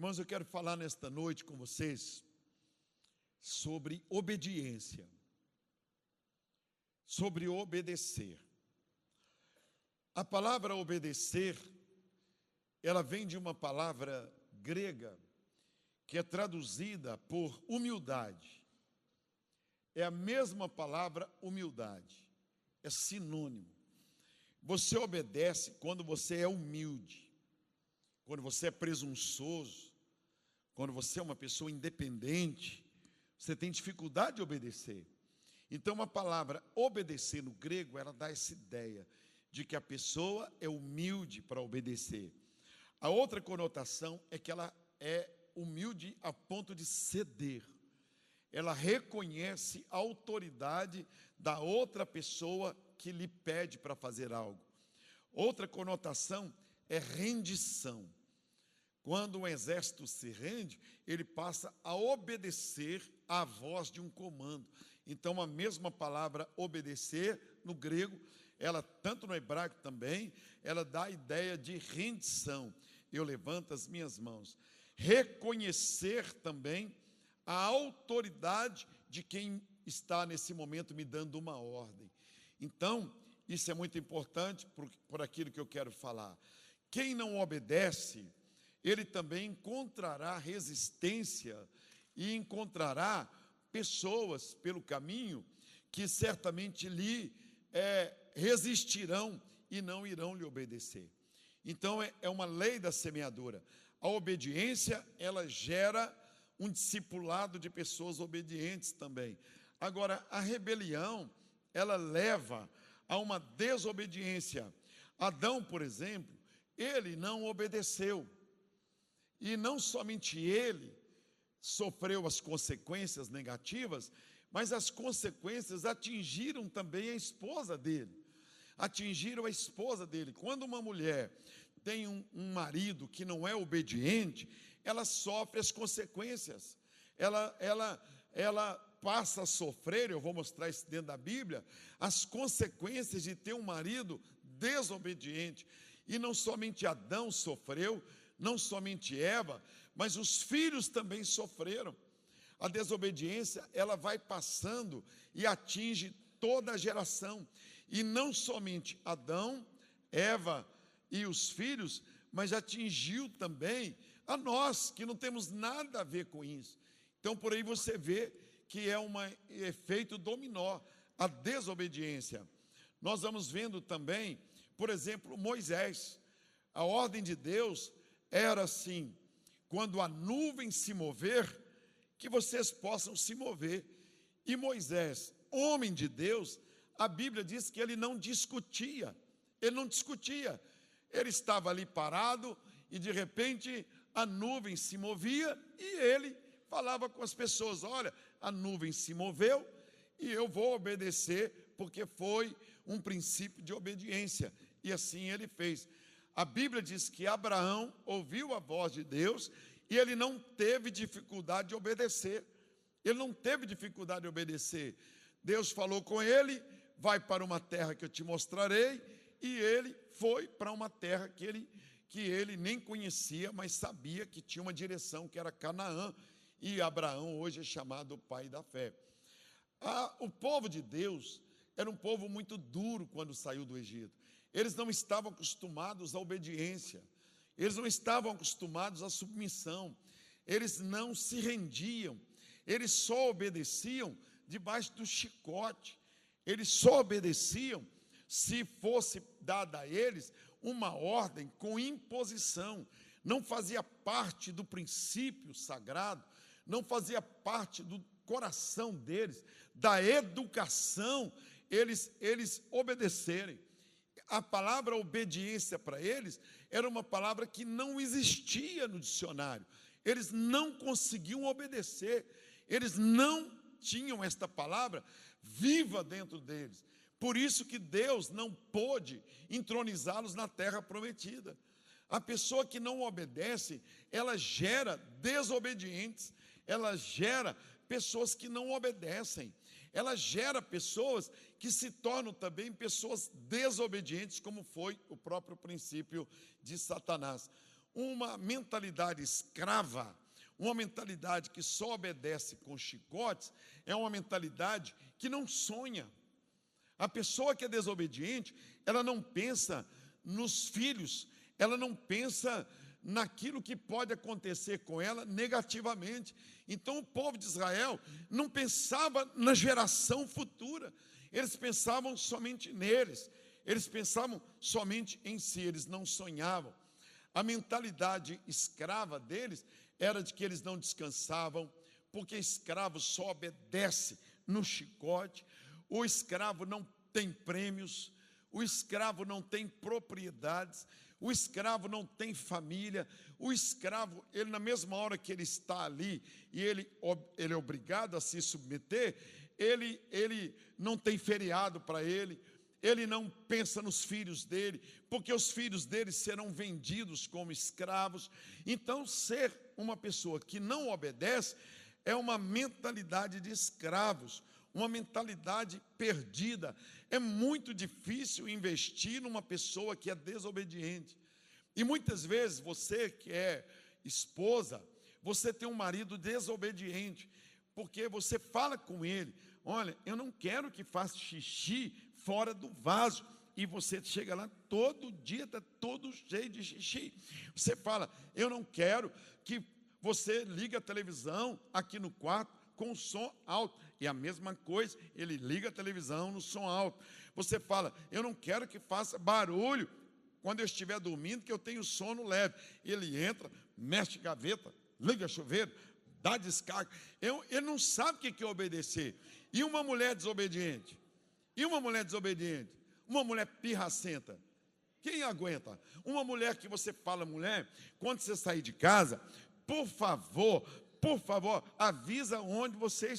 Irmãos, eu quero falar nesta noite com vocês sobre obediência, sobre obedecer. A palavra obedecer, ela vem de uma palavra grega que é traduzida por humildade. É a mesma palavra humildade, é sinônimo. Você obedece quando você é humilde, quando você é presunçoso, quando você é uma pessoa independente, você tem dificuldade de obedecer. Então a palavra obedecer no grego, ela dá essa ideia de que a pessoa é humilde para obedecer. A outra conotação é que ela é humilde a ponto de ceder. Ela reconhece a autoridade da outra pessoa que lhe pede para fazer algo. Outra conotação é rendição. Quando um exército se rende, ele passa a obedecer à voz de um comando. Então, a mesma palavra obedecer, no grego, ela, tanto no hebraico também, ela dá a ideia de rendição. Eu levanto as minhas mãos. Reconhecer também a autoridade de quem está nesse momento me dando uma ordem. Então, isso é muito importante por aquilo que eu quero falar. Quem não obedece, ele também encontrará resistência e encontrará pessoas pelo caminho que certamente lhe resistirão e não irão lhe obedecer. Então, é uma lei da semeadura. A obediência, ela gera um discipulado de pessoas obedientes também. Agora, a rebelião, ela leva a uma desobediência. Adão, por exemplo, ele não obedeceu. E não somente ele sofreu as consequências negativas, mas as consequências atingiram também a esposa dele. Atingiram a esposa dele. Quando uma mulher tem um marido que não é obediente, ela sofre as consequências. Ela passa a sofrer, eu vou mostrar isso dentro da Bíblia, as consequências de ter um marido desobediente. E não somente Adão sofreu, não somente Eva, mas os filhos também sofreram. A desobediência, ela vai passando e atinge toda a geração. E não somente Adão, Eva e os filhos, mas atingiu também a nós, que não temos nada a ver com isso. Então, por aí você vê que é um efeito dominó, a desobediência. Nós vamos vendo também, por exemplo, Moisés. A ordem de Deus era assim: quando a nuvem se mover, que vocês possam se mover. E Moisés, homem de Deus, a Bíblia diz que ele não discutia. Ele estava ali parado e de repente a nuvem se movia e ele falava com as pessoas: olha, a nuvem se moveu e eu vou obedecer, porque foi um princípio de obediência. E assim ele fez. A Bíblia diz que Abraão ouviu a voz de Deus e ele não teve dificuldade de obedecer. Ele não teve dificuldade de obedecer. Deus falou com ele: vai para uma terra que eu te mostrarei. E ele foi para uma terra que ele nem conhecia, mas sabia que tinha uma direção, que era Canaã. E Abraão hoje é chamado o pai da fé. O povo de Deus era um povo muito duro quando saiu do Egito. Eles não estavam acostumados à obediência. Eles não estavam acostumados à submissão. Eles não se rendiam. Eles só obedeciam debaixo do chicote. Eles só obedeciam se fosse dada a eles uma ordem com imposição. Não fazia parte do princípio sagrado, não fazia parte do coração deles, da educação, eles obedecerem. A palavra obediência para eles era uma palavra que não existia no dicionário. Eles não conseguiam obedecer, eles não tinham esta palavra viva dentro deles. Por isso que Deus não pôde entronizá-los na terra prometida. A pessoa que não obedece, ela gera desobedientes, ela gera pessoas que não obedecem, ela gera pessoas que se tornam também pessoas desobedientes, como foi o próprio princípio de Satanás. uma mentalidade escrava, uma mentalidade que só obedece com chicotes, é uma mentalidade que não sonha. A pessoa que é desobediente, ela não pensa nos filhos, ela não pensa naquilo que pode acontecer com ela negativamente. Então o povo de Israel não pensava na geração futura, eles pensavam somente neles, eles pensavam somente em si, eles não sonhavam. A mentalidade escrava deles era de que eles não descansavam, porque escravo só obedece no chicote, o escravo não tem prêmios, o escravo não tem propriedades, o escravo não tem família, o escravo, ele na mesma hora que ele está ali, e ele é obrigado a se submeter, ele não tem feriado para ele não pensa nos filhos dele, porque os filhos dele serão vendidos como escravos. Então, ser uma pessoa que não obedece é uma mentalidade de escravos, uma mentalidade perdida. É muito difícil investir numa pessoa que é desobediente. E muitas vezes você que é esposa, você tem um marido desobediente, porque você fala com ele, olha, eu não quero que faça xixi fora do vaso. E você chega lá todo dia, está todo cheio de xixi. Você fala, eu não quero que você ligue a televisão aqui no quarto com o som alto. E a mesma coisa, ele liga a televisão no som alto. Você fala, eu não quero que faça barulho quando eu estiver dormindo, que eu tenho sono leve. Ele entra, mexe gaveta, liga chuveiro, dá descarga. Ele não sabe o que é obedecer. E uma mulher desobediente? Uma mulher pirracenta, quem aguenta? Uma mulher que você fala, mulher, quando você sair de casa, por favor, avisa onde você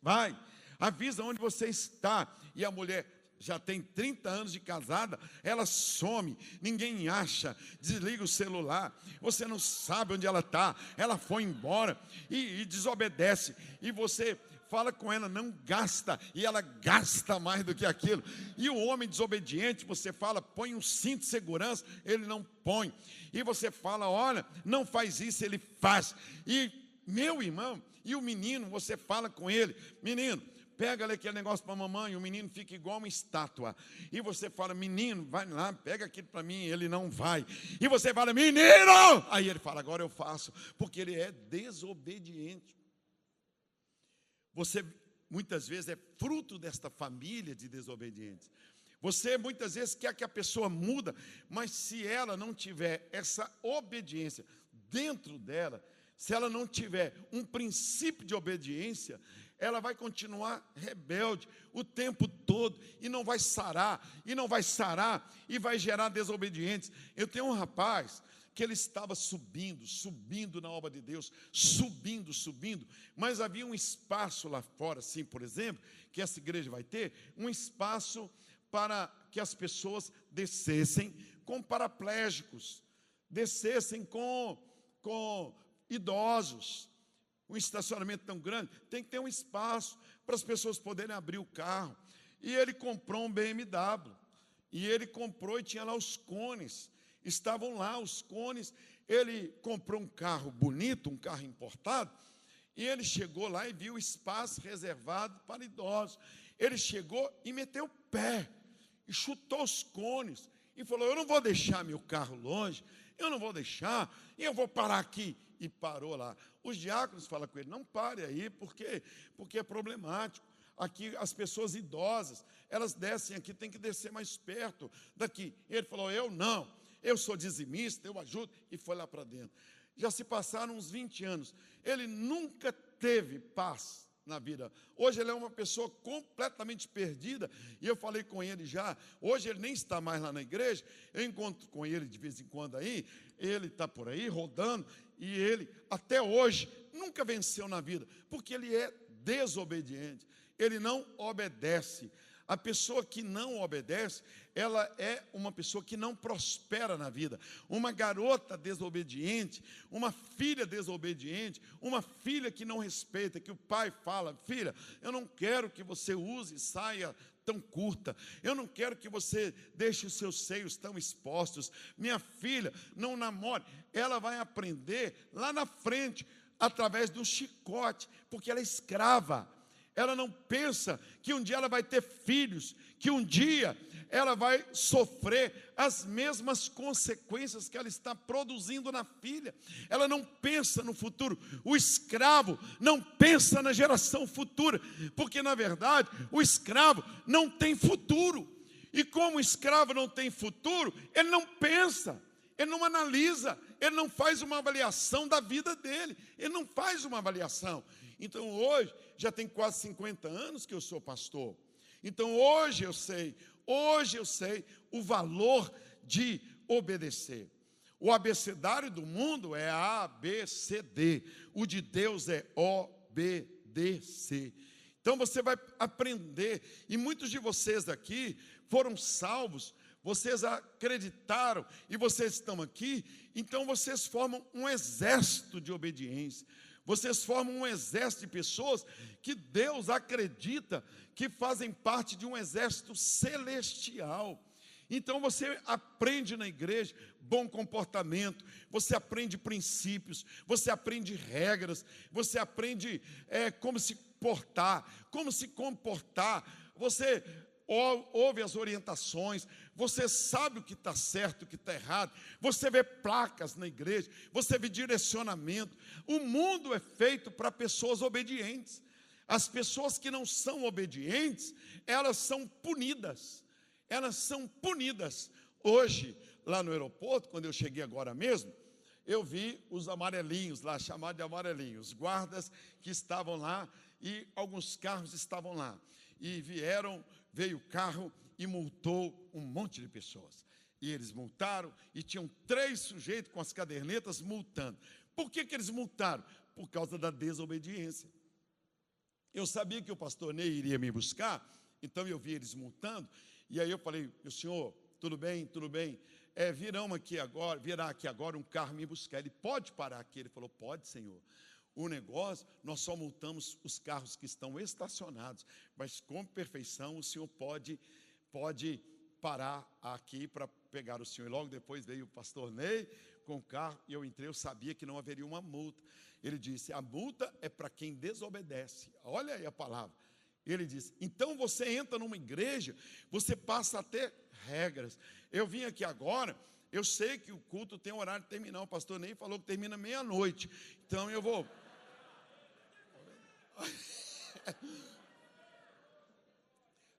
vai, avisa onde você está. E a mulher já tem 30 anos de casada, ela some, ninguém acha, desliga o celular, você não sabe onde ela está, ela foi embora e desobedece, e você fala com ela, não gasta, e ela gasta mais do que aquilo. E o homem desobediente, você fala, põe um cinto de segurança, ele não põe. E você fala, olha, não faz isso, ele faz. E meu irmão, e o menino, você fala com ele, menino, pega ali aquele negócio para a mamãe, o menino fica igual uma estátua. E você fala, menino, vai lá, pega aquilo para mim, ele não vai. E você fala, menino! Aí ele fala, agora eu faço, porque ele é desobediente. Você, muitas vezes, é fruto desta família de desobedientes. Você, muitas vezes, quer que a pessoa muda, mas se ela não tiver essa obediência dentro dela, se ela não tiver um princípio de obediência, ela vai continuar rebelde o tempo todo, e não vai sarar, e vai gerar desobedientes. Eu tenho um rapaz que ele estava subindo na obra de Deus, subindo, mas havia um espaço lá fora, assim, por exemplo, que essa igreja vai ter, um espaço para que as pessoas descessem com paraplégicos, descessem com idosos. Um estacionamento tão grande, tem que ter um espaço para as pessoas poderem abrir o carro. E ele comprou um BMW, e ele comprou e tinha lá os cones, estavam lá os cones. Ele comprou um carro bonito, um carro importado, e ele chegou lá e viu o espaço reservado para idosos. Ele chegou e meteu o pé, e chutou os cones, e falou, eu não vou deixar meu carro longe, eu não vou deixar, e eu vou parar aqui. E parou lá. Os diáconos falam com ele, não pare aí, porque é problemático. Aqui as pessoas idosas, elas descem aqui, tem que descer mais perto daqui. Ele falou, eu não, eu sou dizimista, eu ajudo, e foi lá para dentro. Já se passaram uns 20 anos, ele nunca teve paz na vida. Hoje ele é uma pessoa completamente perdida, e eu falei com ele já, hoje ele nem está mais lá na igreja, eu encontro com ele de vez em quando aí, ele está por aí rodando, e ele até hoje nunca venceu na vida, porque ele é desobediente, ele não obedece. A pessoa que não obedece, ela é uma pessoa que não prospera na vida. Uma garota desobediente, uma filha desobediente, uma filha que não respeita, que o pai fala: filha, eu não quero que você use saia tão curta, eu não quero que você deixe os seus seios tão expostos, minha filha, não namore. Ela vai aprender lá na frente, através do chicote, porque ela é escrava. Ela não pensa que um dia ela vai ter filhos, que um dia ela vai sofrer as mesmas consequências que ela está produzindo na filha. Ela não pensa no futuro. O escravo não pensa na geração futura, porque na verdade o escravo não tem futuro. E como o escravo não tem futuro, ele não pensa, ele não analisa, ele não faz uma avaliação da vida dele, ele não faz uma avaliação. Então hoje, já tem quase 50 anos que eu sou pastor. Então hoje eu sei o valor de obedecer. O abecedário do mundo é A, B, C, D. O de Deus é obedecer. Então você vai aprender. E muitos de vocês aqui foram salvos, vocês acreditaram e vocês estão aqui. Então vocês formam um exército de obediência. Vocês formam um exército de pessoas que Deus acredita que fazem parte de um exército celestial. Então você aprende na igreja bom comportamento, você aprende princípios, você aprende regras, você aprende como se portar, como se comportar, você ouve as orientações, você sabe o que está certo, o que está errado, você vê placas na igreja, você vê direcionamento. O mundo é feito para pessoas obedientes. As pessoas que não são obedientes, elas são punidas. Elas são punidas. Hoje, lá no aeroporto, quando eu cheguei agora mesmo, eu vi os amarelinhos lá, chamados de amarelinhos, guardas que estavam lá, e alguns carros estavam lá. E veio o carro e multou um monte de pessoas. E eles multaram, e tinham 3 sujeitos com as cadernetas multando. Por que eles multaram? Por causa da desobediência. Eu sabia que o pastor Ney iria me buscar, então eu vi eles multando, e aí eu falei: o senhor, tudo bem, tudo bem, virá aqui agora um carro me buscar. Ele pode parar aqui? Ele falou: pode, senhor. O negócio, nós só multamos os carros que estão estacionados, mas com perfeição o senhor pode parar aqui para pegar o senhor. E logo depois veio o pastor Ney com o carro, e eu entrei, eu sabia que não haveria uma multa. Ele disse: a multa é para quem desobedece. Olha aí a palavra. Ele disse: então você entra numa igreja, você passa a ter regras. Eu vim aqui agora, eu sei que o culto tem horário de terminar, o pastor Ney falou que termina meia-noite, então eu vou...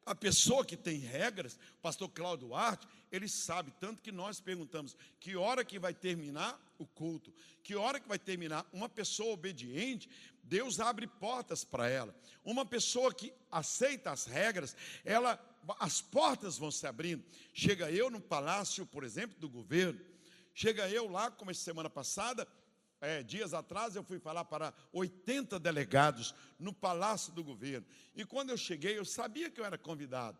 A pessoa que tem regras, o pastor Cláudio Duarte, ele sabe, tanto que nós perguntamos: que hora que vai terminar o culto? Que hora que vai terminar? Uma pessoa obediente, Deus abre portas para ela. Uma pessoa que aceita as regras, as portas vão se abrindo. Chega eu no palácio, por exemplo, do governo, chega eu lá, como essa semana passada, dias atrás eu fui falar para 80 delegados no Palácio do Governo. E quando eu cheguei, eu sabia que eu era convidado.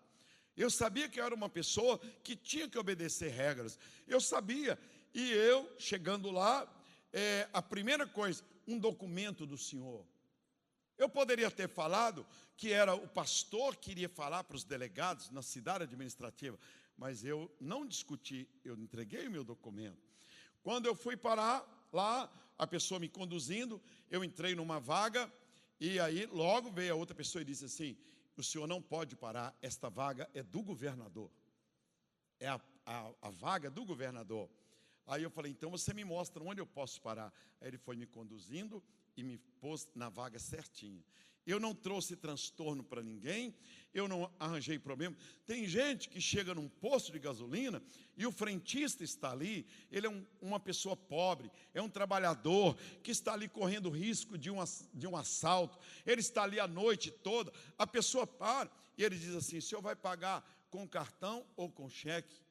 Eu sabia que eu era uma pessoa que tinha que obedecer regras. Eu sabia. E eu, chegando lá, a primeira coisa, um documento do senhor. Eu poderia ter falado que era o pastor que iria falar para os delegados na cidade administrativa, mas eu não discuti, eu entreguei o meu documento. Quando eu fui parar lá, a pessoa me conduzindo, eu entrei numa vaga, e aí logo veio a outra pessoa e disse assim: o senhor não pode parar, esta vaga é do governador, é a vaga do governador. Aí eu falei: então você me mostra onde eu posso parar. Aí ele foi me conduzindo e me pôs na vaga certinha. Eu não trouxe transtorno para ninguém, eu não arranjei problema. Tem gente que chega num posto de gasolina e o frentista está ali, ele é uma pessoa pobre, é um trabalhador que está ali correndo risco de um assalto, ele está ali a noite toda, a pessoa para e ele diz assim: o senhor vai pagar com cartão ou com cheque,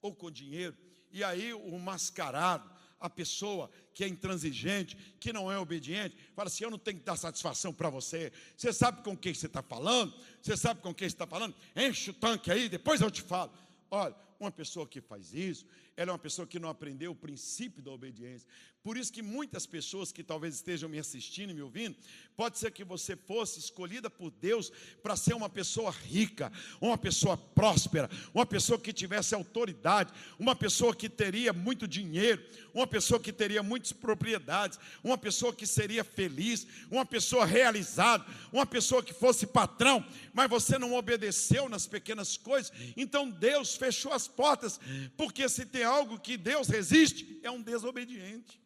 ou com dinheiro? E aí o mascarado, a pessoa que é intransigente, que não é obediente, fala assim: eu não tenho que dar satisfação para você. Você sabe com quem você está falando? Você sabe com quem você está falando? Enche o tanque aí, depois eu te falo. Olha, uma pessoa que faz isso, ela é uma pessoa que não aprendeu o princípio da obediência. Por isso que muitas pessoas que talvez estejam me assistindo e me ouvindo, pode ser que você fosse escolhida por Deus para ser uma pessoa rica, uma pessoa próspera, uma pessoa que tivesse autoridade, uma pessoa que teria muito dinheiro, uma pessoa que teria muitas propriedades, uma pessoa que seria feliz, uma pessoa realizada, uma pessoa que fosse patrão, mas você não obedeceu nas pequenas coisas, então Deus fechou as portas, porque se tem algo que Deus resiste, é um desobediente.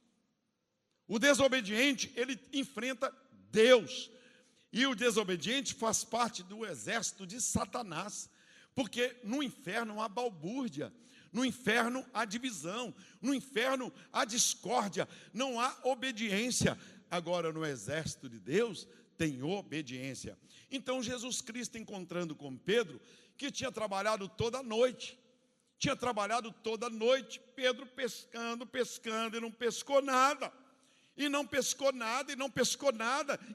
O desobediente, ele enfrenta Deus, e o desobediente faz parte do exército de Satanás, porque no inferno há balbúrdia, no inferno há divisão, no inferno há discórdia, não há obediência. Agora no exército de Deus tem obediência. Então Jesus Cristo, encontrando com Pedro, que tinha trabalhado toda a noite, Pedro pescando, e não pescou nada,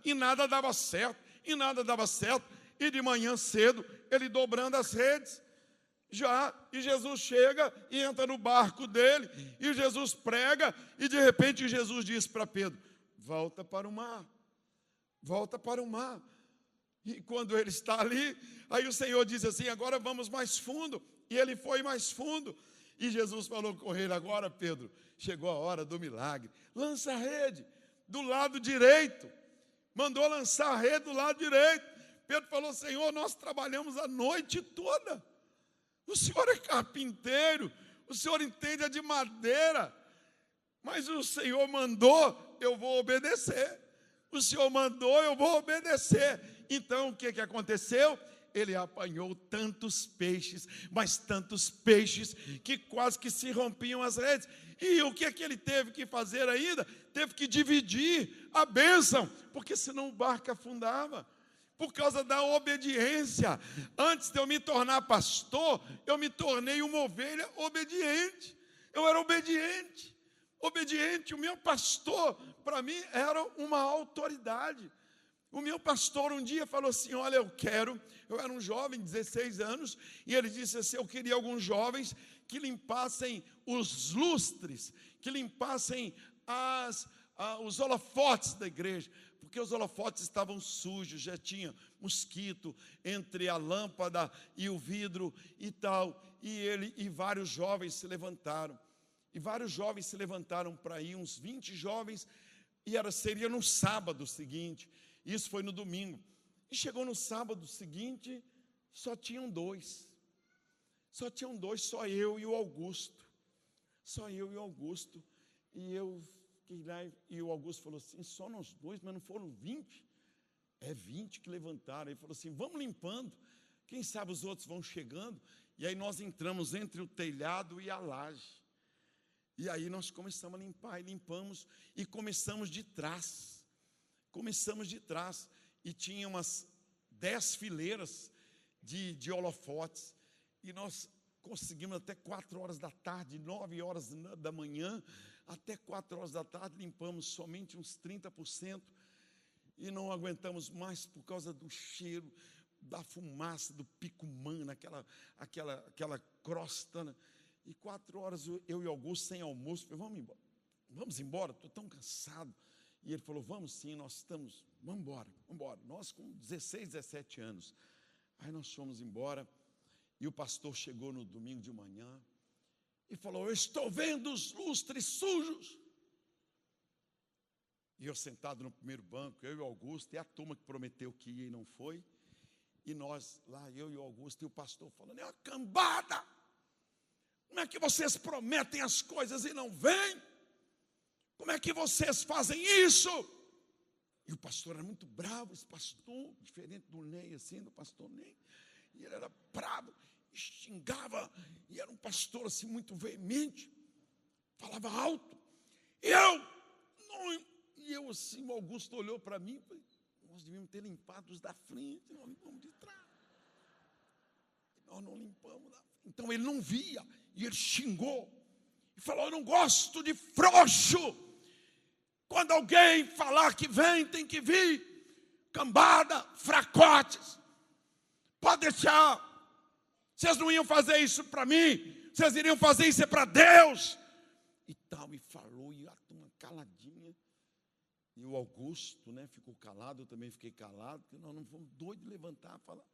e nada dava certo, e de manhã cedo, ele dobrando as redes, e Jesus chega e entra no barco dele, e Jesus prega, e de repente Jesus diz para Pedro: volta para o mar, e quando ele está ali, aí o Senhor diz assim: agora vamos mais fundo, e ele foi mais fundo, e Jesus falou com ele: agora Pedro, chegou a hora do milagre, lança a rede do lado direito, mandou lançar a rede do lado direito. Pedro falou: Senhor, nós trabalhamos a noite toda, o Senhor é carpinteiro, o Senhor entende de madeira, mas o Senhor mandou, eu vou obedecer, Então o que aconteceu? Ele apanhou tantos peixes, mas tantos peixes, que quase que se rompiam as redes. E o que ele teve que fazer ainda? Teve que dividir a bênção, porque senão o barco afundava, por causa da obediência. Antes de eu me tornar pastor, eu me tornei uma ovelha obediente. Eu era obediente. O meu pastor, para mim, era uma autoridade. O meu pastor um dia falou assim: olha, eu era um jovem, 16 anos, e ele disse assim: eu queria alguns jovens que limpassem os lustres, que limpassem os holofotes da igreja, porque os holofotes estavam sujos, já tinha mosquito entre a lâmpada e o vidro e tal, e vários jovens se levantaram, para ir, uns 20 jovens, e seria no sábado seguinte. Isso foi no domingo. E chegou no sábado seguinte, só tinham dois, só eu e o Augusto. E eu fiquei lá, e o Augusto falou assim: só nós dois, mas não foram 20? É 20 que levantaram. Ele falou assim: vamos limpando, quem sabe os outros vão chegando. E aí nós entramos entre o telhado e a laje. E aí nós começamos a limpar, e limpamos, e começamos de trás, e tinha umas 10 fileiras de holofotes, e nós conseguimos até 4 horas da tarde, 9 horas da manhã, até 4 horas da tarde, limpamos somente uns 30%, e não aguentamos mais por causa do cheiro, da fumaça, do picumã, aquela crosta, né? E 4 horas, eu e Augusto sem almoço, falei: vamos embora, estou tão cansado. E ele falou: vamos sim, vamos embora. Nós com 16, 17 anos. Aí nós fomos embora, e o pastor chegou no domingo de manhã, e falou: eu estou vendo os lustres sujos. E eu sentado no primeiro banco, eu e o Augusto, e a turma que prometeu que ia e não foi, e nós lá, eu e o Augusto, e o pastor falando: é uma cambada, como é que vocês prometem as coisas e não vêm? Como é que vocês fazem isso? E o pastor era muito bravo, esse pastor, diferente do Ney, assim, do pastor Ney, e ele era bravo, e xingava, e era um pastor assim muito veemente, falava alto, e eu assim, o Augusto olhou para mim e falou: nós devíamos ter limpado os da frente, nós limpamos de trás, nós não limpamos da frente. Então ele não via, e ele xingou, E falou: eu não gosto de frouxo. Quando alguém falar que vem, tem que vir. Cambada, fracotes. Pode deixar. Vocês não iam fazer isso para mim. Vocês iriam fazer isso para Deus. E tal, e falou, e a turma caladinha. E o Augusto, né, ficou calado, eu também fiquei calado, porque nós não fomos doidos de levantar, falar.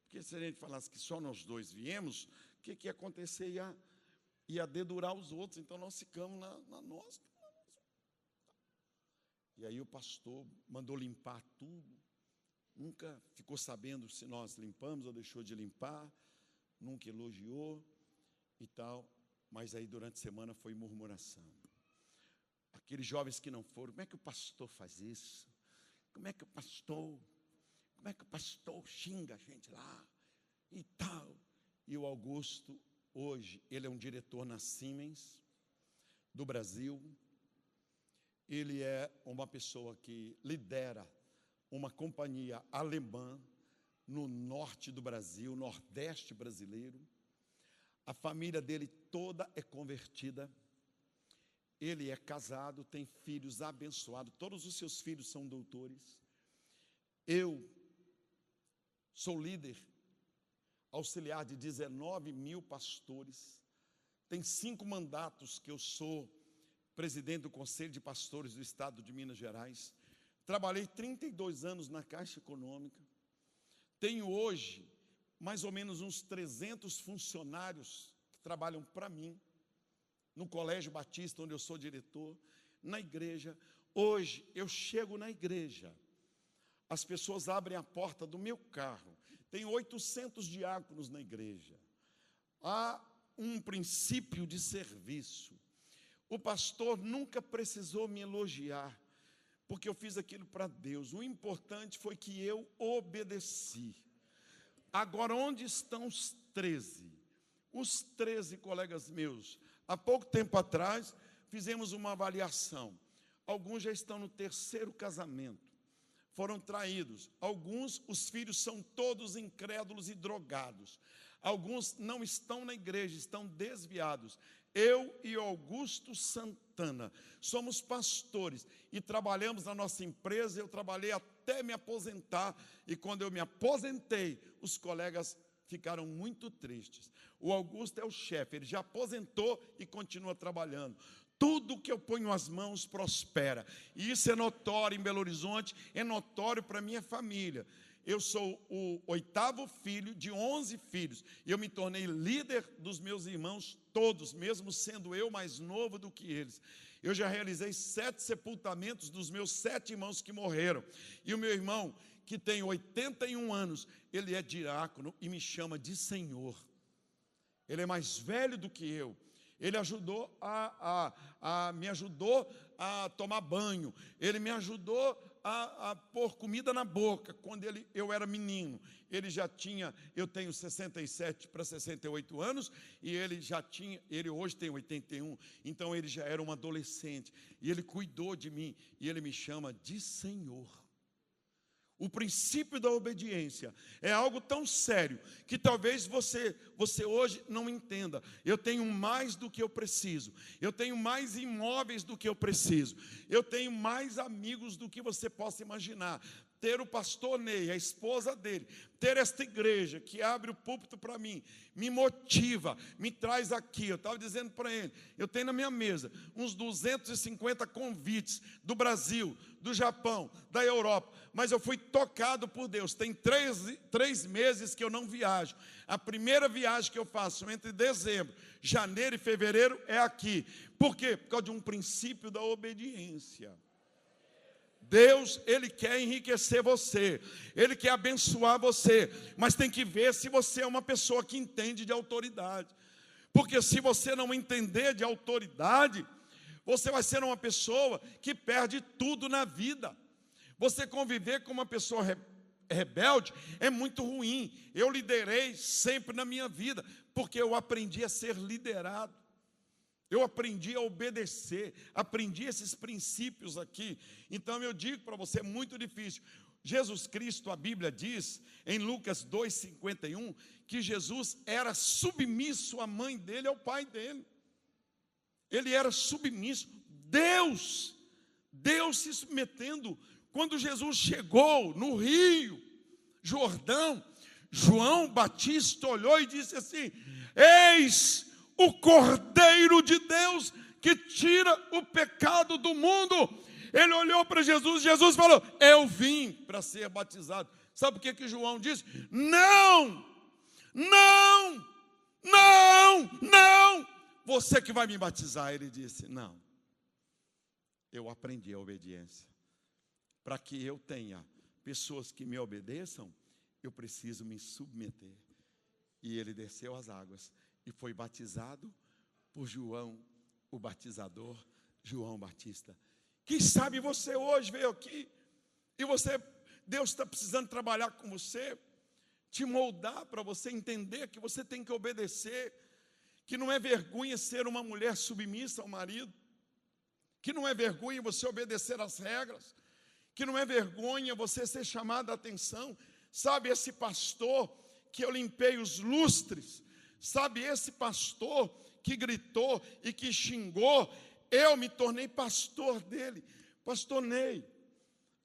Porque se a gente falasse que só nós dois viemos, o que ia acontecer? Ia dedurar os outros, então nós ficamos na nossa. E aí o pastor mandou limpar tudo, nunca ficou sabendo se nós limpamos ou deixou de limpar, nunca elogiou e tal, mas aí durante a semana foi murmuração. Aqueles jovens que não foram, como é que o pastor faz isso? Como é que o pastor xinga a gente lá e tal? E o Augusto, hoje, ele é um diretor na Siemens, do Brasil. Ele é uma pessoa que lidera uma companhia alemã no norte do Brasil, nordeste brasileiro. A família dele toda é convertida. Ele é casado, tem filhos abençoados. Todos os seus filhos são doutores. Eu sou líder auxiliar de 19.000 pastores. Tem 5 mandatos que eu sou presidente do Conselho de Pastores do Estado de Minas Gerais. Trabalhei 32 anos na Caixa Econômica. Tenho hoje mais ou menos uns 300 funcionários que trabalham para mim, no Colégio Batista, onde eu sou diretor, na igreja. Hoje, eu chego na igreja, as pessoas abrem a porta do meu carro, tem 800 diáconos na igreja. Há um princípio de serviço. O pastor nunca precisou me elogiar, porque eu fiz aquilo para Deus. O importante foi que eu obedeci. Agora, onde estão os 13? Os 13 colegas meus, há pouco tempo atrás, fizemos uma avaliação. Alguns já estão no 3º casamento, foram traídos. Alguns, os filhos são todos incrédulos e drogados. Alguns não estão na igreja, estão desviados. Eu e Augusto Santana somos pastores e trabalhamos na nossa empresa. Eu trabalhei até me aposentar, e quando eu me aposentei, os colegas ficaram muito tristes. O Augusto é o chefe, ele já aposentou e continua trabalhando. Tudo que eu ponho as mãos prospera, e isso é notório em Belo Horizonte, é notório para a minha família. Eu sou o 8º filho de 11 filhos, e eu me tornei líder dos meus irmãos todos, mesmo sendo eu mais novo do que eles. Eu já realizei 7 sepultamentos dos meus 7 irmãos que morreram, e o meu irmão, que tem 81 anos, ele é diácono e me chama de Senhor. Ele é mais velho do que eu. Ele me ajudou a tomar banho. Ele me ajudou a pôr comida na boca quando eu era menino. Eu tenho 67 para 68 anos, e ele hoje tem 81, então ele já era um adolescente, e ele cuidou de mim, e ele me chama de Senhor. O princípio da obediência é algo tão sério que talvez você hoje não entenda. Eu tenho mais do que eu preciso. Eu tenho mais imóveis do que eu preciso. Eu tenho mais amigos do que você possa imaginar. Ter o pastor Ney, a esposa dele, ter esta igreja que abre o púlpito para mim, me motiva, me traz aqui. Eu estava dizendo para ele, eu tenho na minha mesa uns 250 convites do Brasil, do Japão, da Europa, mas eu fui tocado por Deus. Tem 3 meses que eu não viajo. A primeira viagem que eu faço entre dezembro, janeiro e fevereiro é aqui. Por quê? Por causa de um princípio da obediência. Deus, Ele quer enriquecer você, Ele quer abençoar você, mas tem que ver se você é uma pessoa que entende de autoridade, porque se você não entender de autoridade, você vai ser uma pessoa que perde tudo na vida. Você conviver com uma pessoa rebelde é muito ruim. Eu liderei sempre na minha vida, porque eu aprendi a ser liderado. Eu aprendi a obedecer, aprendi esses princípios aqui. Então eu digo para você, é muito difícil. Jesus Cristo, a Bíblia diz, em Lucas 2,51, que Jesus era submisso à mãe dele e ao pai dele. ele era submisso. Deus se submetendo. Quando Jesus chegou no Rio Jordão, João Batista olhou e disse assim: eis o Cordeiro de Deus que tira o pecado do mundo. Ele olhou para Jesus, Jesus falou: eu vim para ser batizado. Sabe o que João disse? Não, não, não, não, você que vai me batizar. Ele disse: não, eu aprendi a obediência. Para que eu tenha pessoas que me obedeçam, eu preciso me submeter. E ele desceu as águas e foi batizado por João, o batizador, João Batista. Quem sabe você hoje veio aqui e Deus está precisando trabalhar com você, te moldar para você entender que você tem que obedecer, que não é vergonha ser uma mulher submissa ao marido, que não é vergonha você obedecer às regras, que não é vergonha você ser chamado a atenção. Sabe esse pastor que eu limpei os lustres? Sabe esse pastor que gritou e que xingou? Eu me tornei pastor dele, pastor Ney.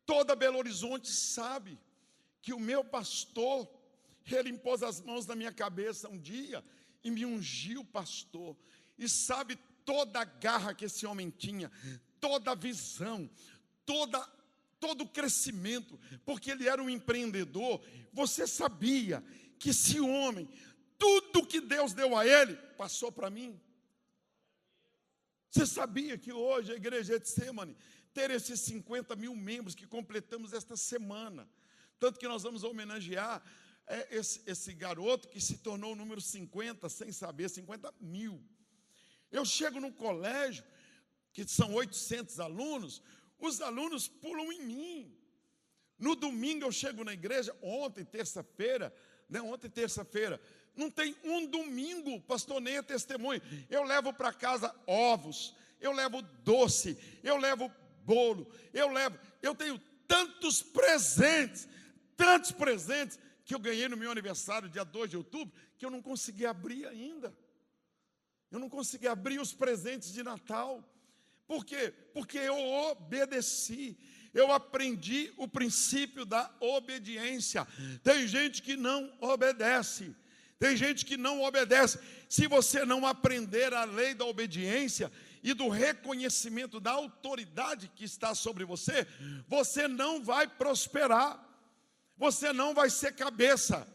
Toda Belo Horizonte sabe que o meu pastor, ele impôs as mãos na minha cabeça um dia e me ungiu pastor. E sabe toda a garra que esse homem tinha, toda a visão, todo o crescimento, porque ele era um empreendedor. Você sabia que esse homem, tudo que Deus deu a ele, passou para mim? Você sabia que hoje a igreja de Getsemane ter esses 50 mil membros que completamos esta semana? Tanto que nós vamos homenagear esse garoto que se tornou o número 50, sem saber, 50 mil. Eu chego no colégio, que são 800 alunos, os alunos pulam em mim. No domingo eu chego na igreja, ontem, terça-feira, não tem um domingo, pastor Ney é testemunho, eu levo para casa ovos, eu levo doce, eu levo bolo, eu tenho tantos presentes, que eu ganhei no meu aniversário, dia 2 de outubro, que eu não consegui abrir ainda. Eu não consegui abrir os presentes de Natal. Por quê? Porque eu obedeci. Eu aprendi o princípio da obediência. Tem gente que não obedece. Se você não aprender a lei da obediência e do reconhecimento da autoridade que está sobre você, você não vai prosperar. Você não vai ser cabeça.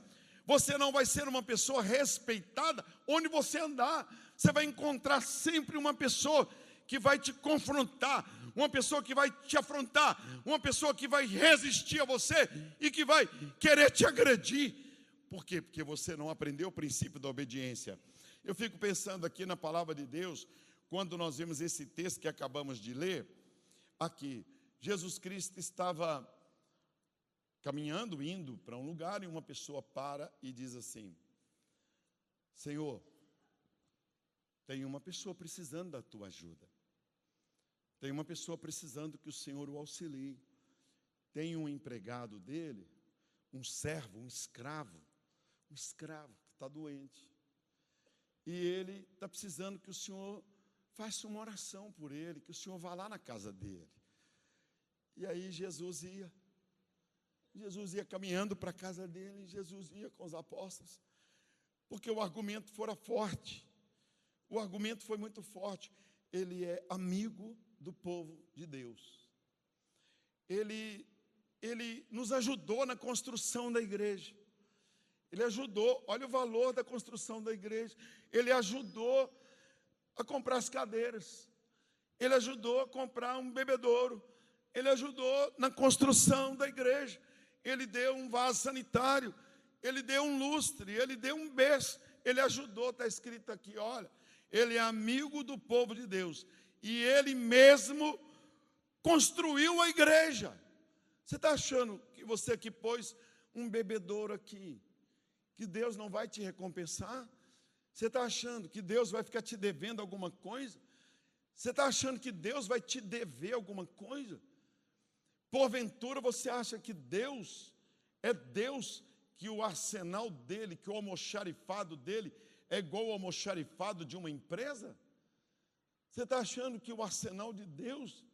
Você não vai ser uma pessoa respeitada onde você andar. Você vai encontrar sempre uma pessoa que vai te confrontar, uma pessoa que vai te afrontar, uma pessoa que vai resistir a você e que vai querer te agredir. Por quê? Porque você não aprendeu o princípio da obediência. Eu fico pensando aqui na palavra de Deus, quando nós vemos esse texto que acabamos de ler, aqui, Jesus Cristo estava caminhando, indo para um lugar, e uma pessoa para e diz assim: Senhor, tem uma pessoa precisando da tua ajuda. Tem uma pessoa precisando que o Senhor o auxilie. Tem um empregado dele, um servo, um escravo que está doente. E ele está precisando que o Senhor faça uma oração por ele, que o Senhor vá lá na casa dele. E aí Jesus ia caminhando para a casa dele, Jesus ia com os apóstolos, porque o argumento fora forte. O argumento foi muito forte. Ele é amigo do povo de Deus. Ele nos ajudou na construção da igreja. Ele ajudou, olha o valor da construção da igreja. Ele ajudou a comprar as cadeiras. Ele ajudou a comprar um bebedouro. Ele ajudou na construção da igreja. Ele deu um vaso sanitário. Ele deu um lustre. Ele deu um berço. Ele ajudou, está escrito aqui, olha. Ele é amigo do povo de Deus. E ele mesmo construiu a igreja. Você está achando que você que pôs um bebedouro aqui, que Deus não vai te recompensar? Você está achando que Deus vai ficar te devendo alguma coisa? Você está achando que Deus vai te dever alguma coisa? Porventura você acha que Deus é Deus, que o arsenal dele, que o almoxarifado dele é igual ao almoxarifado de uma empresa? Você está achando que o arsenal de Deus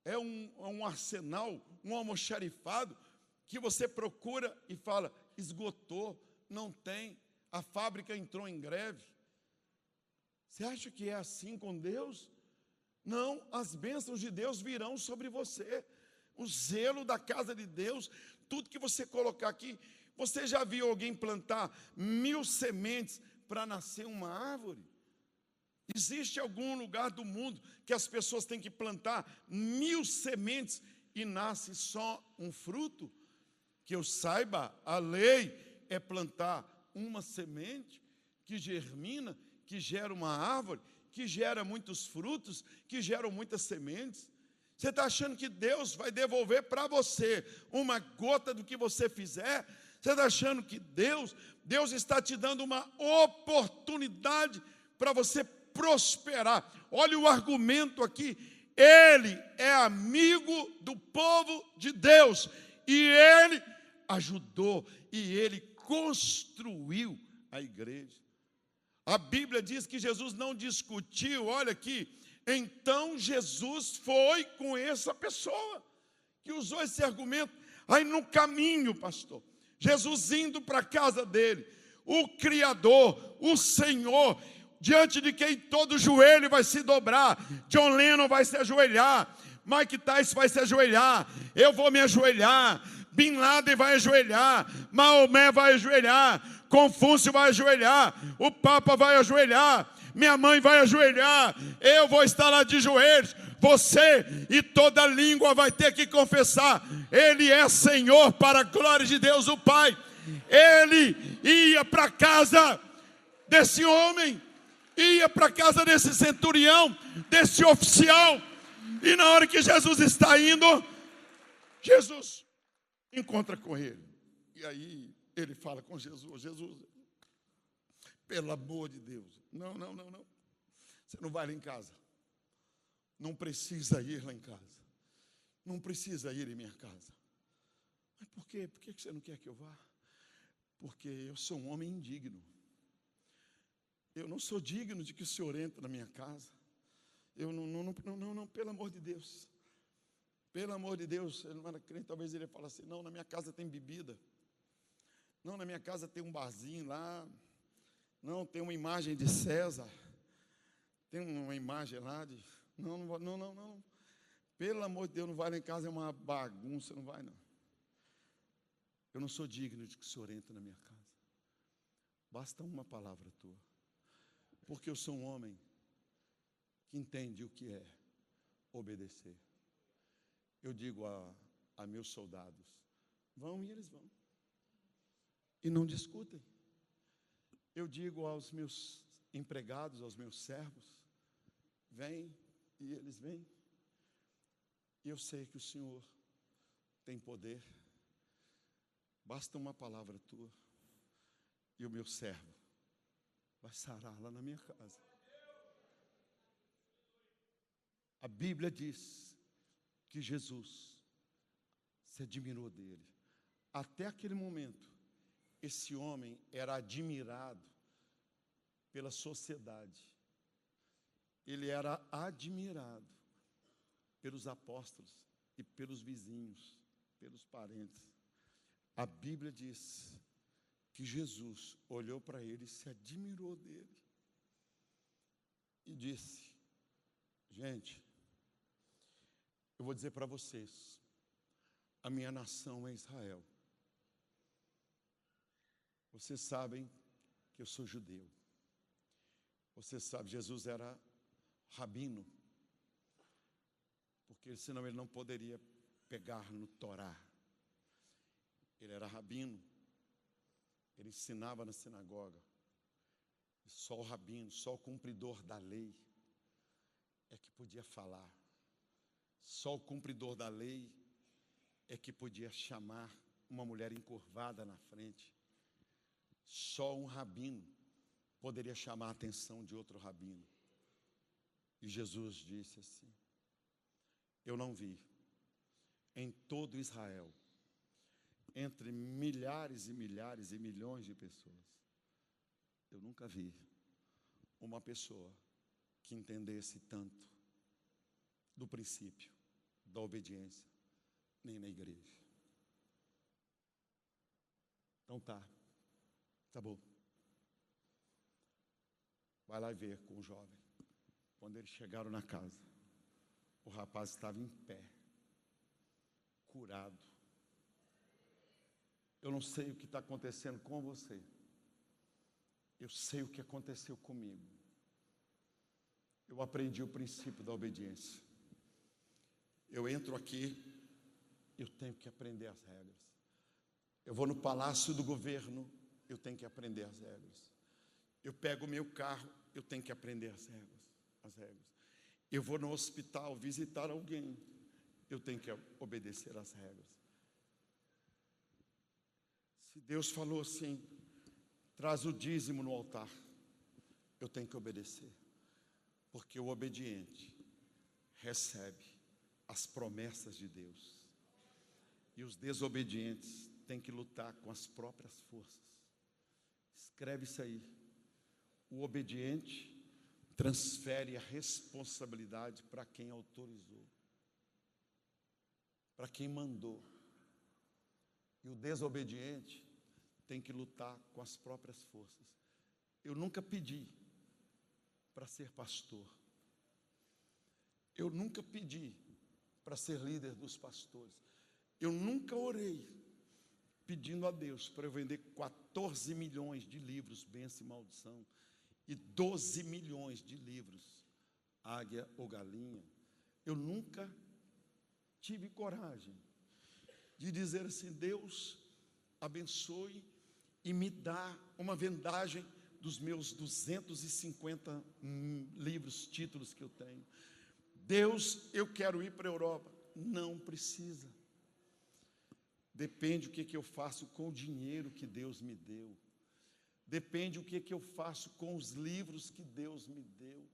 é um arsenal, um almoxarifado, que você procura e fala, esgotou, não tem, a fábrica entrou em greve? Você acha que é assim com Deus? Não, as bênçãos de Deus virão sobre você, o zelo da casa de Deus, tudo que você colocar aqui. Você já viu alguém plantar 1000 sementes para nascer uma árvore? Existe algum lugar do mundo que as pessoas têm que plantar 1000 sementes e nasce só um fruto? Que eu saiba, a lei é plantar uma semente que germina, que gera uma árvore, que gera muitos frutos, que geram muitas sementes. Você está achando que Deus vai devolver para você uma gota do que você fizer? Você está achando que Deus está te dando uma oportunidade para você prosperar? Olha o argumento aqui, ele é amigo do povo de Deus, e ele ajudou, e ele construiu a igreja. A Bíblia diz que Jesus não discutiu, olha aqui, então Jesus foi com essa pessoa, que usou esse argumento, aí no caminho, pastor, Jesus indo para a casa dele, o Criador, o Senhor, diante de quem todo joelho vai se dobrar. John Lennon vai se ajoelhar, Mike Tyson vai se ajoelhar, eu vou me ajoelhar, Bin Laden vai ajoelhar, Maomé vai ajoelhar, Confúcio vai ajoelhar, o Papa vai ajoelhar, minha mãe vai ajoelhar, eu vou estar lá de joelhos, você e toda língua vai ter que confessar, Ele é Senhor, para a glória de Deus o Pai. Ele ia para a casa desse homem, ia para a casa desse centurião, desse oficial, e na hora que Jesus está indo, Jesus encontra com ele, e aí ele fala com Jesus, pelo amor de Deus, não, você não vai lá em casa, não precisa ir lá em casa, não precisa ir em minha casa. Mas por quê? Por que você não quer que eu vá? Porque eu sou um homem indigno, eu não sou digno de que o Senhor entre na minha casa, eu não, pelo amor de Deus, ele não era crente, talvez ele ia falar assim, não, na minha casa tem bebida, não, na minha casa tem um barzinho lá, não, tem uma imagem de César, tem uma imagem lá de, não, pelo amor de Deus, não vai lá em casa, é uma bagunça, não vai não, eu não sou digno de que o Senhor entre na minha casa, basta uma palavra tua, porque eu sou um homem que entende o que é obedecer. Eu digo a meus soldados, vão, e eles vão, e não discutem. Eu digo aos meus empregados, aos meus servos, vem, e eles vêm, e eu sei que o Senhor tem poder, basta uma palavra tua, e o meu servo vai sarar lá na minha casa. A Bíblia diz que Jesus se admirou dele. Até aquele momento, esse homem era admirado pela sociedade. Ele era admirado pelos apóstolos e pelos vizinhos, pelos parentes. A Bíblia diz que Jesus olhou para ele e se admirou dele. E disse, gente, eu vou dizer para vocês, a minha nação é Israel. Vocês sabem que eu sou judeu. Vocês sabem, Jesus era rabino, porque senão ele não poderia pegar no Torá. Ele era rabino, ele ensinava na sinagoga. E só o rabino, só o cumpridor da lei é que podia falar. Só o cumpridor da lei é que podia chamar uma mulher encurvada na frente. Só um rabino poderia chamar a atenção de outro rabino. E Jesus disse assim, eu não vi em todo Israel, entre milhares e milhares e milhões de pessoas, eu nunca vi uma pessoa que entendesse tanto do princípio da obediência, nem na igreja. Então tá bom. Vai lá e ver com o jovem. Quando eles chegaram na casa, o rapaz estava em pé, curado. Eu não sei o que está acontecendo com você. Eu sei o que aconteceu comigo. Eu aprendi o princípio da obediência. Eu entro aqui, eu tenho que aprender as regras. Eu vou no palácio do governo, eu tenho que aprender as regras. Eu pego o meu carro, eu tenho que aprender as regras. Eu vou no hospital visitar alguém, eu tenho que obedecer às regras. Se Deus falou assim, traz o dízimo no altar, eu tenho que obedecer. Porque o obediente recebe as promessas de Deus. E os desobedientes têm que lutar com as próprias forças. Escreve isso aí. O obediente transfere a responsabilidade para quem autorizou, para quem mandou. E o desobediente tem que lutar com as próprias forças. Eu nunca pedi para ser pastor. Eu nunca pedi para ser líder dos pastores. Eu nunca orei pedindo a Deus para eu vender 14 milhões de livros, bênção e maldição, e 12 milhões de livros, águia ou galinha. Eu nunca tive coragem de dizer assim, Deus abençoe e me dá uma vendagem dos meus 250 livros, títulos que eu tenho. Deus, eu quero ir para a Europa. Não precisa. Depende o que eu faço com o dinheiro que Deus me deu. Depende o que eu faço com os livros que Deus me deu.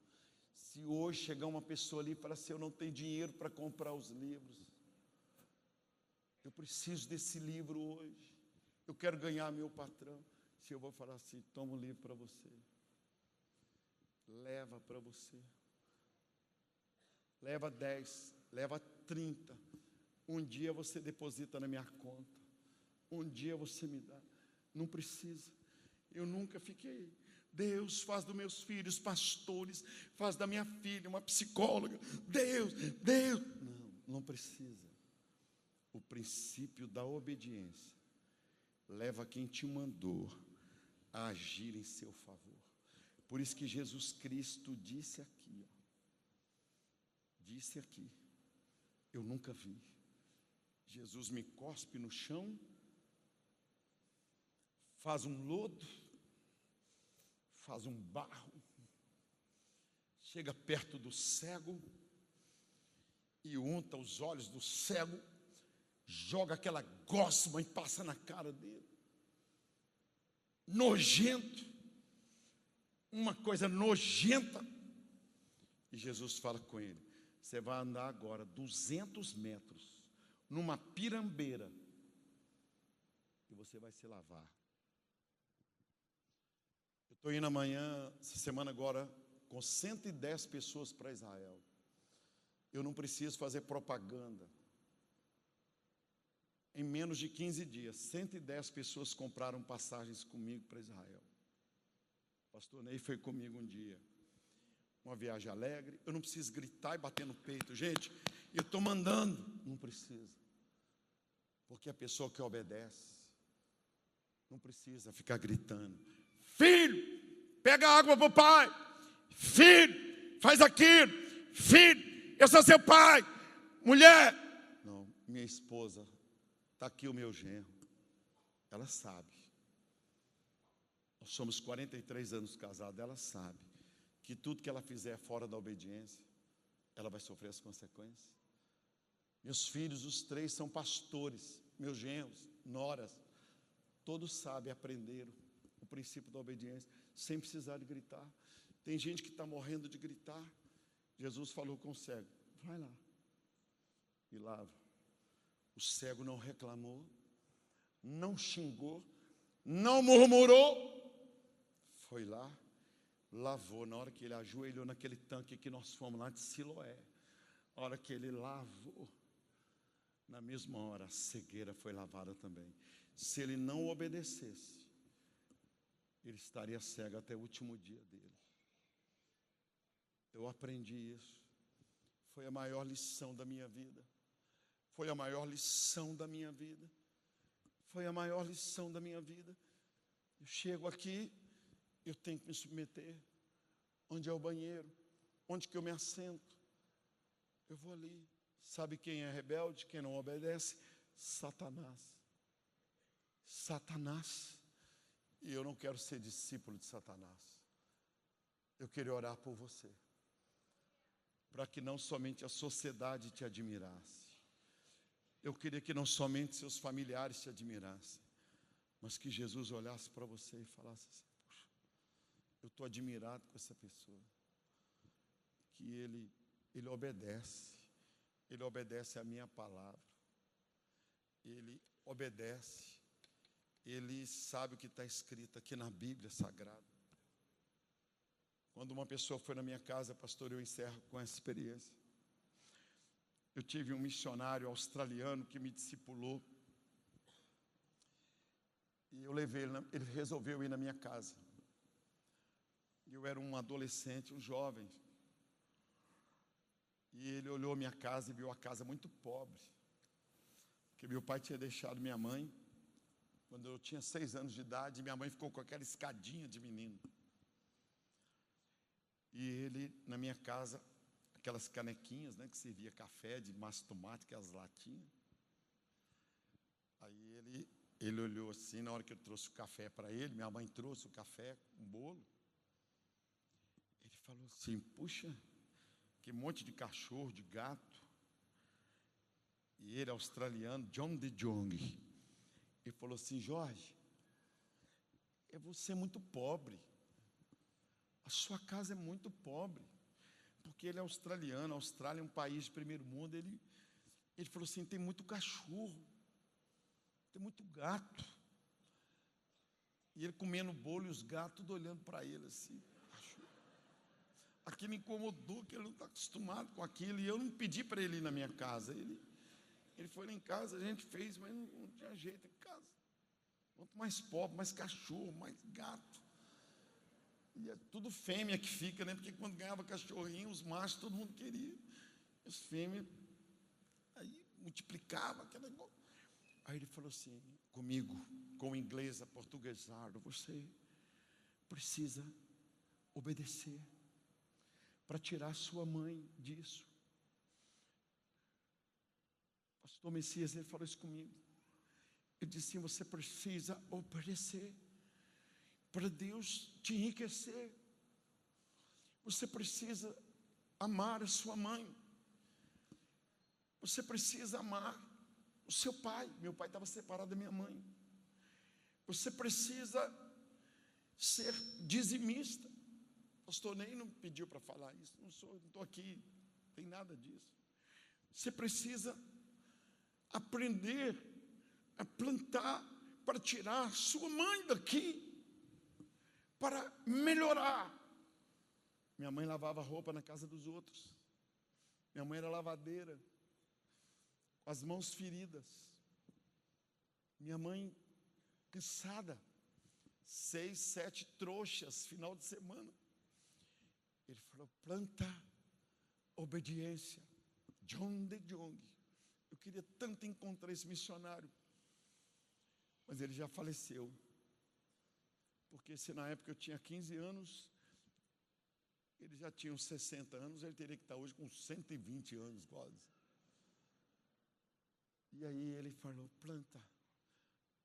Se hoje chegar uma pessoa ali e falar assim, eu não tenho dinheiro para comprar os livros. Eu preciso desse livro hoje. Eu quero ganhar meu patrão. Se eu vou falar assim, toma um livro para você. Leva para você. Leva 10, leva 30. Um dia você deposita na minha conta. Um dia você me dá. Não precisa. Eu nunca fiquei. Deus, faz dos meus filhos pastores, faz da minha filha uma psicóloga. Deus. Não precisa. O princípio da obediência leva quem te mandou a agir em seu favor. Por isso que Jesus Cristo disse aqui, eu nunca vi. Jesus me cospe no chão, faz um lodo, faz um barro, chega perto do cego e unta os olhos do cego, joga aquela gosma e passa na cara dele. Nojento, uma coisa nojenta. E Jesus fala com ele, você vai andar agora 200 metros numa pirambeira e você vai se lavar. Eu estou indo amanhã, essa semana agora, com 110 pessoas para Israel. Eu não preciso fazer propaganda. Em menos de 15 dias, 110 pessoas compraram passagens comigo para Israel. O pastor Ney foi comigo um dia. Uma viagem alegre. Eu não preciso gritar e bater no peito. Gente, eu estou mandando. Não precisa. Porque a pessoa que obedece não precisa ficar gritando. Filho, pega água para o pai. Filho, faz aquilo. Filho, eu sou seu pai. Mulher. Não, minha esposa. Está aqui o meu genro. Ela sabe. Nós somos 43 anos casados. Ela sabe que tudo que ela fizer fora da obediência, ela vai sofrer as consequências. Meus filhos, os 3 são pastores. Meus genros, noras, todos sabem, aprenderam o princípio da obediência, sem precisar de gritar. Tem gente que está morrendo de gritar. Jesus falou com o cego, vai lá e lava. O cego não reclamou, não xingou, não murmurou. Foi lá, lavou. Na hora que ele ajoelhou naquele tanque que nós fomos lá de Siloé, na hora que ele lavou, na mesma hora a cegueira foi lavada também. Se ele não obedecesse, ele estaria cego até o último dia dele. Eu aprendi isso. Foi a maior lição da minha vida. Foi a maior lição da minha vida. Foi a maior lição da minha vida. Eu chego aqui, eu tenho que me submeter. Onde é o banheiro? Onde que eu me assento? Eu vou ali. Sabe quem é rebelde, quem não obedece? Satanás. Satanás. E eu não quero ser discípulo de Satanás. Eu queria orar por você, para que não somente a sociedade te admirasse. Eu queria que não somente seus familiares te admirassem, mas que Jesus olhasse para você e falasse assim: puxa, eu estou admirado com essa pessoa. Que ele obedece a minha palavra, ele obedece, ele sabe o que está escrito aqui na Bíblia Sagrada. Quando uma pessoa foi na minha casa, pastor, eu encerro com essa experiência. Eu tive um missionário australiano que me discipulou, e eu levei ele resolveu ir na minha casa. Eu era um adolescente, um jovem, e ele olhou minha casa e viu a casa muito pobre, porque meu pai tinha deixado minha mãe quando eu tinha 6 anos de idade, e minha mãe ficou com aquela escadinha de menino. E ele, na minha casa, aquelas canequinhas, né, que servia café de massa de tomate, que é as latinhas. Aí ele olhou assim, na hora que eu trouxe o café para ele, minha mãe trouxe o café, um bolo. Ele falou assim: puxa, que monte de cachorro, de gato. E ele, australiano, John de Jong, ele falou assim: Jorge, você é muito pobre. A sua casa é muito pobre. Porque ele é australiano, a Austrália é um país de primeiro mundo. Ele falou assim: tem muito cachorro, tem muito gato. E ele comendo bolo e os gatos tudo olhando para ele assim. Aquilo me incomodou, que ele não está acostumado com aquilo. E eu não pedi para ele ir na minha casa. Ele foi lá em casa, a gente fez, mas não tinha jeito em casa. Quanto mais pobre, mais cachorro, mais gato. E é tudo fêmea que fica, né? Porque quando ganhava cachorrinho, os machos, todo mundo queria. Os fêmeas, aí multiplicava aquele negócio. Aí ele falou assim comigo, com o inglês aportuguesado: você precisa obedecer para tirar sua mãe disso. Pastor Messias, ele falou isso comigo. Ele disse assim: você precisa obedecer para Deus te enriquecer. Você precisa amar a sua mãe. Você precisa amar o seu pai. Meu pai estava separado da minha mãe. Você precisa ser dizimista. O pastor Ney não pediu para falar isso. Não estou aqui, não tem nada disso. Você precisa aprender a plantar para tirar sua mãe daqui, para melhorar. Minha mãe lavava roupa na casa dos outros. Minha mãe era lavadeira, com as mãos feridas. Minha mãe cansada, 6, 7 trouxas, final de semana. Ele falou: planta obediência. John de Jong. Eu queria tanto encontrar esse missionário, mas ele já faleceu. Porque se na época eu tinha 15 anos, ele já tinha uns 60 anos, ele teria que estar hoje com 120 anos quase. E aí ele falou: planta,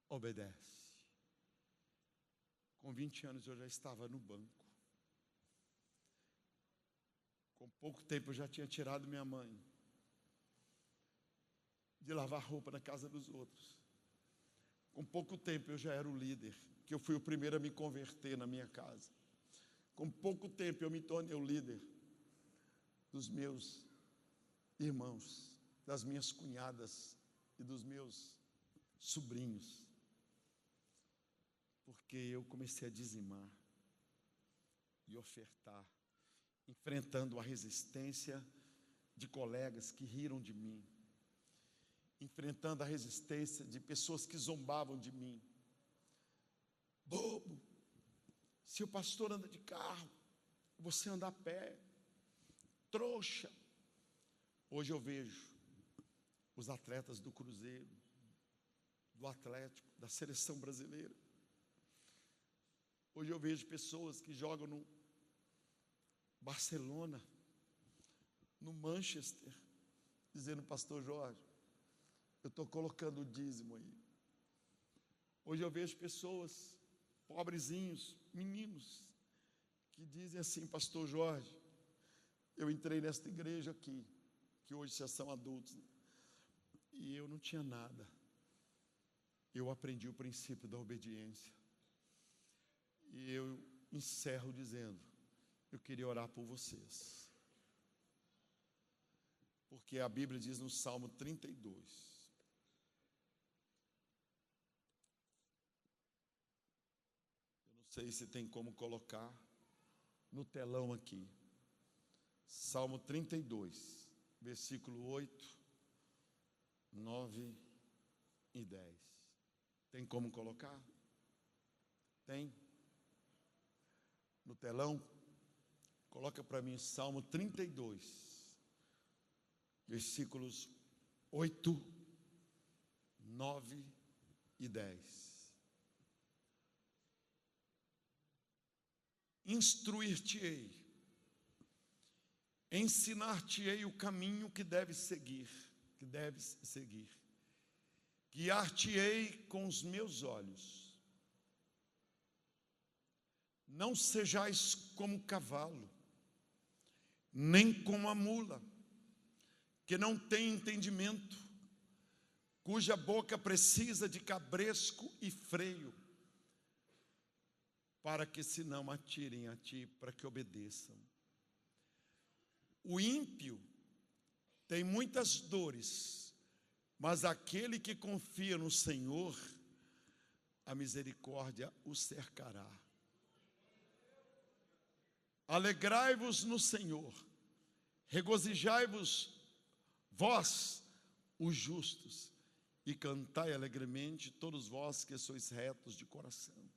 obedece. Com 20 anos eu já estava no banco. Com pouco tempo eu já tinha tirado minha mãe de lavar roupa na casa dos outros. Com pouco tempo eu já era o líder, que eu fui o primeiro a me converter na minha casa. Com pouco tempo eu me tornei o líder dos meus irmãos, das minhas cunhadas e dos meus sobrinhos. Porque eu comecei a dizimar. e ofertar, enfrentando a resistência de colegas que riram de mim, enfrentando a resistência de pessoas que zombavam de mim. Bobo, se o pastor anda de carro, você anda a pé, trouxa. Hoje eu vejo os atletas do Cruzeiro, do Atlético, da seleção brasileira. Hoje eu vejo pessoas que jogam no Barcelona, no Manchester, dizendo: pastor Jorge, eu estou colocando o dízimo aí. Hoje eu vejo pessoas, pobrezinhos, meninos, que dizem assim: pastor Jorge, eu entrei nesta igreja aqui, que hoje já são adultos, e eu não tinha nada. Eu aprendi o princípio da obediência. E eu encerro dizendo: eu queria orar por vocês. Porque a Bíblia diz no Salmo 32. Eu não sei se tem como colocar no telão aqui. Salmo 32, versículo 8, 9 e 10. Tem como colocar? Tem? No telão? Coloca para mim Salmo 32, versículos 8, 9 e 10. Instruir-te-ei, ensinar-te-ei o caminho que deves seguir, guiar-te-ei com os meus olhos. Não sejais como o cavalo, nem como a mula, que não tem entendimento, cuja boca precisa de cabresco e freio, para que se não atirem a ti, para que obedeçam. O ímpio tem muitas dores, mas aquele que confia no Senhor, a misericórdia o cercará. Alegrai-vos no Senhor, regozijai-vos, vós, os justos, e cantai alegremente, todos vós que sois retos de coração.